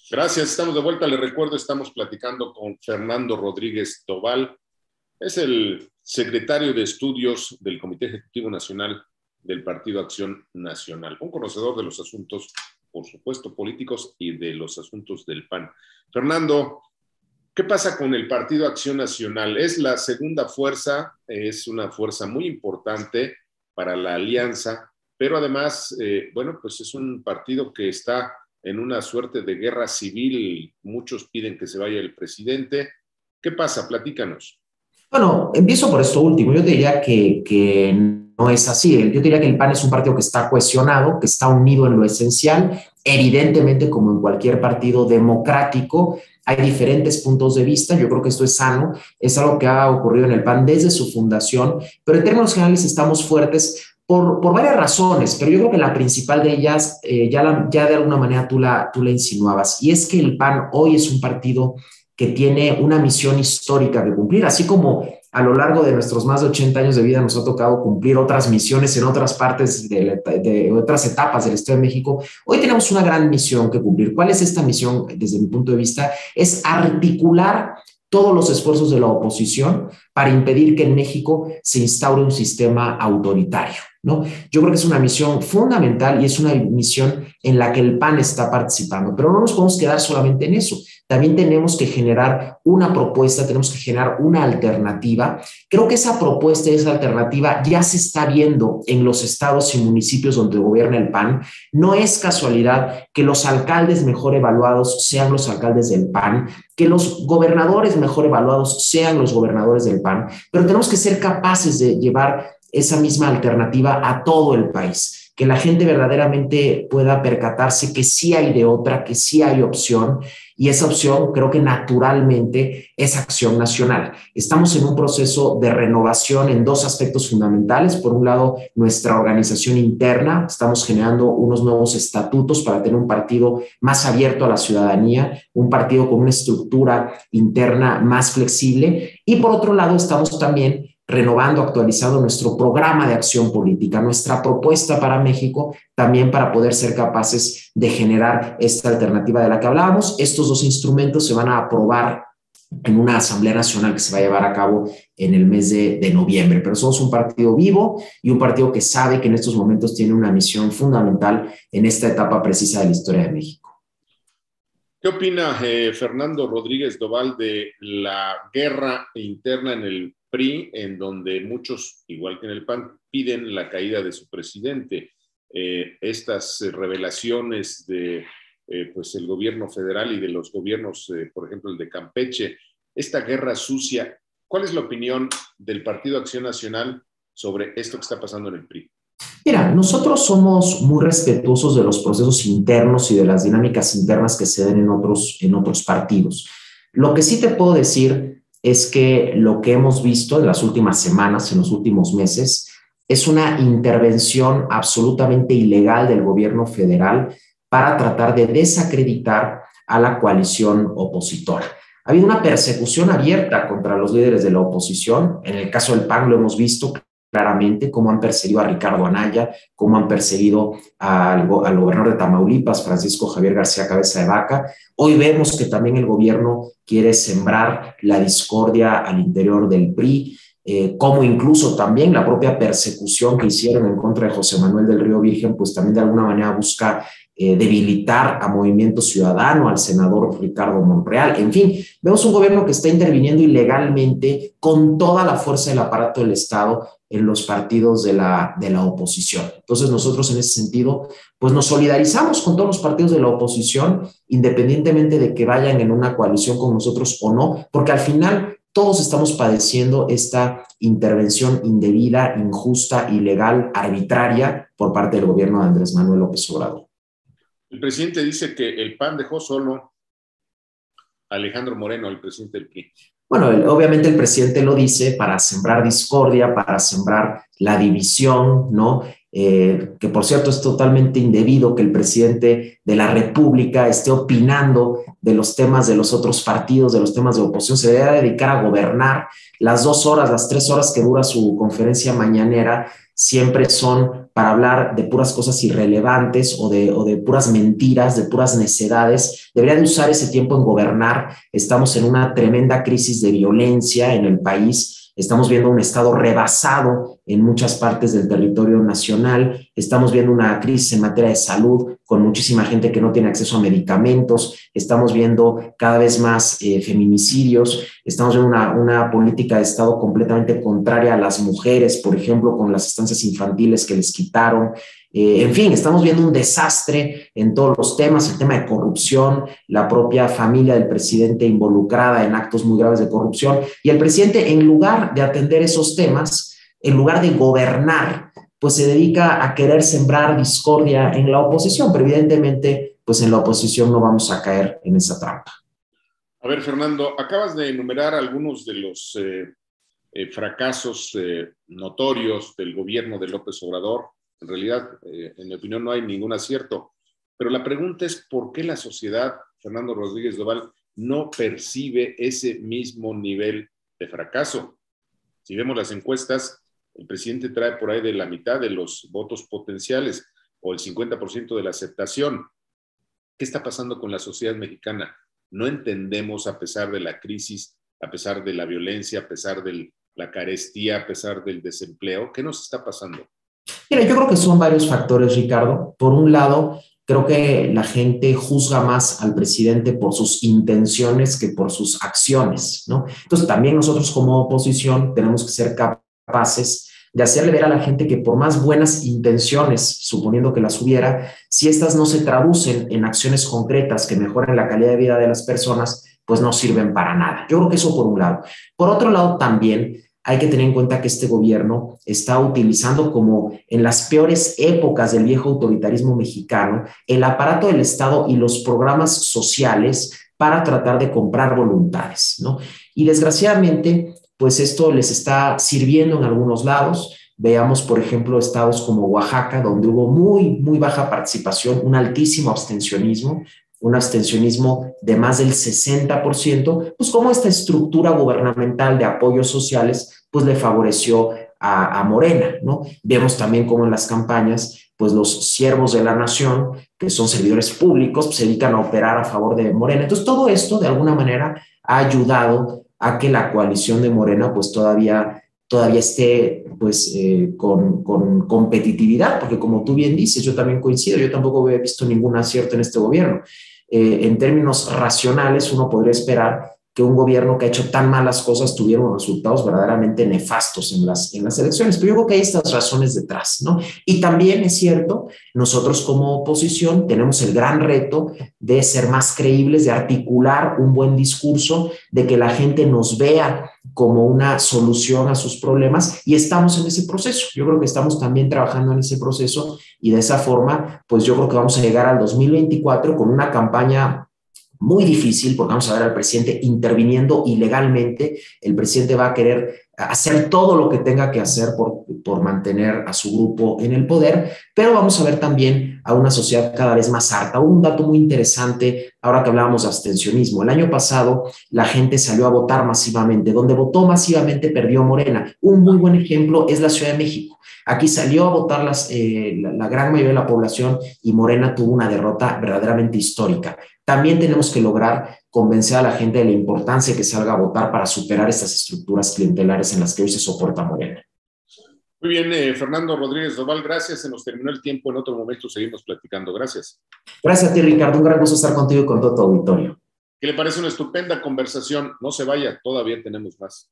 Gracias, estamos de vuelta. Les recuerdo, estamos platicando con Fernando Rodríguez Tobal. Es el secretario de Estudios del Comité Ejecutivo Nacional del Partido Acción Nacional, un conocedor de los asuntos, por supuesto, políticos y de los asuntos del PAN. Fernando, ¿qué pasa con el Partido Acción Nacional? Es la segunda fuerza, es una fuerza muy importante para la alianza, pero además, pues es un partido que está en una suerte de guerra civil. Muchos piden que se vaya el presidente. ¿Qué pasa? Platícanos. Bueno, empiezo por esto último. Yo diría que no es así. Yo diría que el PAN es un partido que está cohesionado, que está unido en lo esencial. Evidentemente, como en cualquier partido democrático, hay diferentes puntos de vista. Yo creo que esto es sano. Es algo que ha ocurrido en el PAN desde su fundación, pero en términos generales estamos fuertes por varias razones, pero yo creo que la principal de ellas, ya de alguna manera tú la insinuabas, y es que el PAN hoy es un partido que tiene una misión histórica que cumplir, así como a lo largo de nuestros más de 80 años de vida nos ha tocado cumplir otras misiones en otras partes de otras etapas del Estado de México. Hoy tenemos una gran misión que cumplir. ¿Cuál es esta misión? Desde mi punto de vista, es articular todos los esfuerzos de la oposición para impedir que en México se instaure un sistema autoritario, ¿no? Yo creo que es una misión fundamental y es una misión en la que el PAN está participando, pero no nos podemos quedar solamente en eso. También tenemos que generar una propuesta, tenemos que generar una alternativa. Creo que esa propuesta y esa alternativa ya se está viendo en los estados y municipios donde gobierna el PAN. No es casualidad que los alcaldes mejor evaluados sean los alcaldes del PAN, que los gobernadores mejor evaluados sean los gobernadores del PAN, pero tenemos que ser capaces de llevar esa misma alternativa a todo el país, que la gente verdaderamente pueda percatarse que sí hay de otra, que sí hay opción, y esa opción creo que naturalmente es Acción Nacional. Estamos en un proceso de renovación en dos aspectos fundamentales. Por un lado, nuestra organización interna, estamos generando unos nuevos estatutos para tener un partido más abierto a la ciudadanía, un partido con una estructura interna más flexible, y por otro lado estamos también renovando, actualizando nuestro programa de acción política, nuestra propuesta para México, también para poder ser capaces de generar esta alternativa de la que hablábamos. Estos dos instrumentos se van a aprobar en una Asamblea Nacional que se va a llevar a cabo en el mes de noviembre, pero somos un partido vivo y un partido que sabe que en estos momentos tiene una misión fundamental en esta etapa precisa de la historia de México. ¿Qué opina Fernando Rodríguez Tobal de la guerra interna en el PRI, en donde muchos, igual que en el PAN, piden la caída de su presidente? Estas revelaciones de pues el gobierno federal y de los gobiernos, por ejemplo, el de Campeche, esta guerra sucia, ¿cuál es la opinión del Partido Acción Nacional sobre esto que está pasando en el PRI? Mira, nosotros somos muy respetuosos de los procesos internos y de las dinámicas internas que se den en otros partidos. Lo que sí te puedo decir es que lo que hemos visto en las últimas semanas, en los últimos meses, es una intervención absolutamente ilegal del gobierno federal para tratar de desacreditar a la coalición opositora. Ha habido una persecución abierta contra los líderes de la oposición. En el caso del PAN lo hemos visto claramente, cómo han perseguido a Ricardo Anaya, cómo han perseguido al gobernador de Tamaulipas, Francisco Javier García Cabeza de Vaca. Hoy vemos que también el gobierno quiere sembrar la discordia al interior del PRI, como incluso también la propia persecución que hicieron en contra de José Manuel del Río Virgen, pues también de alguna manera busca debilitar a Movimiento Ciudadano, al senador Ricardo Monreal. En fin, vemos un gobierno que está interviniendo ilegalmente con toda la fuerza del aparato del Estado en los partidos de la oposición. Entonces nosotros en ese sentido, pues nos solidarizamos con todos los partidos de la oposición, independientemente de que vayan en una coalición con nosotros o no, porque al final todos estamos padeciendo esta intervención indebida, injusta, ilegal, arbitraria por parte del gobierno de Andrés Manuel López Obrador. El presidente dice que el PAN dejó solo a Alejandro Moreno, el presidente del PRI. Bueno, obviamente el presidente lo dice para sembrar discordia, para sembrar la división, ¿no? Que por cierto es totalmente indebido que el presidente de la República esté opinando de los temas de los otros partidos, de los temas de oposición. Se debe dedicar a gobernar. Las 2 horas, las 3 horas que dura su conferencia mañanera siempre son para hablar de puras cosas irrelevantes o de puras mentiras, de puras necedades. Debería de usar ese tiempo en gobernar. Estamos en una tremenda crisis de violencia en el país. Estamos viendo un Estado rebasado en muchas partes del territorio nacional. Estamos viendo una crisis en materia de salud con muchísima gente que no tiene acceso a medicamentos. Estamos viendo cada vez más feminicidios. Estamos viendo una política de Estado completamente contraria a las mujeres, por ejemplo, con las estancias infantiles que les quitaron. En fin, estamos viendo un desastre en todos los temas, el tema de corrupción, la propia familia del presidente involucrada en actos muy graves de corrupción, y el presidente, en lugar de atender esos temas, en lugar de gobernar, pues se dedica a querer sembrar discordia en la oposición, pero evidentemente, pues en la oposición no vamos a caer en esa trampa. A ver, Fernando, acabas de enumerar algunos de los fracasos notorios del gobierno de López Obrador. En realidad, en mi opinión, no hay ningún acierto. Pero la pregunta es, ¿por qué la sociedad, Fernando Rodríguez Doval, no percibe ese mismo nivel de fracaso? Si vemos las encuestas, el presidente trae por ahí de la mitad de los votos potenciales o el 50% de la aceptación. ¿Qué está pasando con la sociedad mexicana? No entendemos, a pesar de la crisis, a pesar de la violencia, a pesar de la carestía, a pesar del desempleo. ¿Qué nos está pasando? Mira, yo creo que son varios factores, Ricardo. Por un lado, creo que la gente juzga más al presidente por sus intenciones que por sus acciones, ¿no? Entonces, también nosotros como oposición tenemos que ser capaces de hacerle ver a la gente que por más buenas intenciones, suponiendo que las hubiera, si estas no se traducen en acciones concretas que mejoren la calidad de vida de las personas, pues no sirven para nada. Yo creo que eso por un lado. Por otro lado, también hay que tener en cuenta que este gobierno está utilizando, como en las peores épocas del viejo autoritarismo mexicano, el aparato del Estado y los programas sociales para tratar de comprar voluntades, ¿no? Y desgraciadamente, pues esto les está sirviendo en algunos lados. Veamos, por ejemplo, estados como Oaxaca, donde hubo muy baja participación, un altísimo abstencionismo, un abstencionismo de más del 60%, pues como esta estructura gubernamental de apoyos sociales, pues le favoreció a Morena, ¿no? Vemos también cómo en las campañas, pues los siervos de la nación, que son servidores públicos, pues se dedican a operar a favor de Morena. Entonces, todo esto, de alguna manera, ha ayudado a que la coalición de Morena, pues todavía esté pues con competitividad, porque como tú bien dices, yo también coincido, yo tampoco he visto ningún acierto en este gobierno. En términos racionales, uno podría esperar que un gobierno que ha hecho tan malas cosas tuviera unos resultados verdaderamente nefastos en las elecciones, pero yo creo que hay estas razones detrás, ¿no? Y también es cierto, nosotros como oposición tenemos el gran reto de ser más creíbles, de articular un buen discurso, de que la gente nos vea como una solución a sus problemas, y estamos en ese proceso. Yo creo que estamos también trabajando en ese proceso, y de esa forma, pues yo creo que vamos a llegar al 2024 con una campaña muy difícil, porque vamos a ver al presidente interviniendo ilegalmente. El presidente va a querer hacer todo lo que tenga que hacer por mantener a su grupo en el poder, pero vamos a ver también a una sociedad cada vez más harta. Un dato muy interesante, ahora que hablábamos de abstencionismo, el año pasado la gente salió a votar masivamente, donde votó masivamente perdió Morena. Un muy buen ejemplo es la Ciudad de México. Aquí salió a votar la gran mayoría de la población, y Morena tuvo una derrota verdaderamente histórica. También tenemos que lograr convencer a la gente de la importancia de que salga a votar para superar estas estructuras clientelares en las que hoy se soporta Morena. Muy bien, Fernando Rodríguez Doval, gracias. Se nos terminó el tiempo. En otro momento seguimos platicando. Gracias. Gracias a ti, Ricardo. Un gran gusto estar contigo y con todo tu auditorio. ¿Qué le parece? Una estupenda conversación. No se vaya, todavía tenemos más.